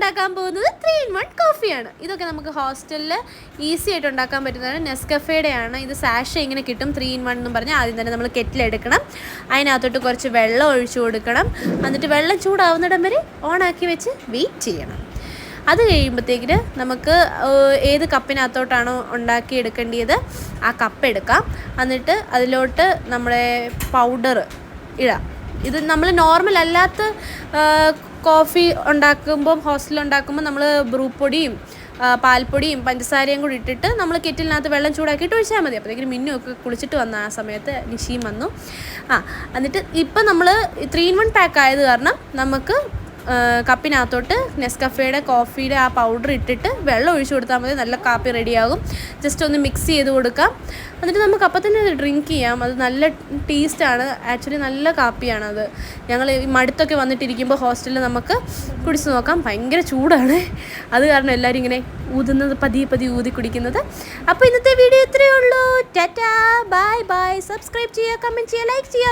ഉണ്ടാക്കാൻ പോകുന്നത് 3-in-1 കോഫിയാണ്. ഇതൊക്കെ നമുക്ക് ഹോസ്റ്റലിൽ ഈസി ആയിട്ട് ഉണ്ടാക്കാൻ പറ്റുന്നതാണ്. നെസ്കഫേയുടെയാണ്. ഇത് സാഷ ഇങ്ങനെ കിട്ടും 3-in-1 എന്നും പറഞ്ഞാൽ ആദ്യം തന്നെ നമ്മൾ കെറ്റിലെടുക്കണം. അതിനകത്തോട്ട് കുറച്ച് വെള്ളം ഒഴിച്ചു കൊടുക്കണം. എന്നിട്ട് വെള്ളം ചൂടാവുന്നിടം വരെ ഓണാക്കി വെച്ച് വെയിറ്റ് ചെയ്യണം. അത് കഴിയുമ്പോഴത്തേക്കിന് നമുക്ക് ഏത് കപ്പിനകത്തോട്ടാണോ ഉണ്ടാക്കിയെടുക്കേണ്ടത് ആ കപ്പ് എടുക്കാം. എന്നിട്ട് അതിലോട്ട് നമ്മുടെ പൗഡർ ഇടാം. ഇത് നമ്മൾ നോർമൽ അല്ലാത്ത കോഫി ഉണ്ടാക്കുമ്പം ഹോസ്റ്റലിൽ ഉണ്ടാക്കുമ്പോൾ നമ്മൾ ബ്രൂ പൊടിയും പാൽപ്പൊടിയും പഞ്ചസാരയും കൂടി ഇട്ടിട്ട് നമ്മൾ കെറ്റിലിനകത്ത് വെള്ളം ചൂടാക്കിയിട്ട് ഒഴിച്ചാൽ മതി. അപ്പോഴത്തേക്കും മിന്നുമൊക്കെ കുളിച്ചിട്ട് വന്ന ആ സമയത്ത് നിഷിയും വന്നു. എന്നിട്ട് ഇപ്പം നമ്മൾ 3-in-1 പാക്ക് ആയത് കാരണം നമുക്ക് കപ്പിനകത്തോട്ട് നെസ്കഫേയുടെ കോഫിയുടെ ആ പൗഡർ ഇട്ടിട്ട് വെള്ളം ഒഴിച്ചു കൊടുത്താൽ മതി. നല്ല കാപ്പി റെഡിയാകും. ജസ്റ്റ് ഒന്ന് മിക്സ് ചെയ്ത് കൊടുക്കാം. എന്നിട്ട് നമുക്ക് അപ്പം തന്നെ അത് ഡ്രിങ്ക് ചെയ്യാം. അത് നല്ല ടേസ്റ്റാണ്. ആക്ച്വലി നല്ല കാപ്പിയാണത്. ഞങ്ങൾ ഈ മടുത്തൊക്കെ വന്നിട്ടിരിക്കുമ്പോൾ ഹോസ്റ്റലിൽ നമുക്ക് കുടിച്ച് നോക്കാം. ഭയങ്കര ചൂടാണ്. അത് കാരണം എല്ലാവരും ഇങ്ങനെ ഊതുന്നത് പതിയെ ഊതി കുടിക്കുന്നത്. അപ്പോൾ ഇന്നത്തെ വീഡിയോ ഇത്രയേ ഉള്ളൂ. Tata, bye bye. സബ്സ്ക്രൈബ് ചെയ്യുക, കമൻറ്റ് ചെയ്യുക, ലൈക്ക് ചെയ്യുക.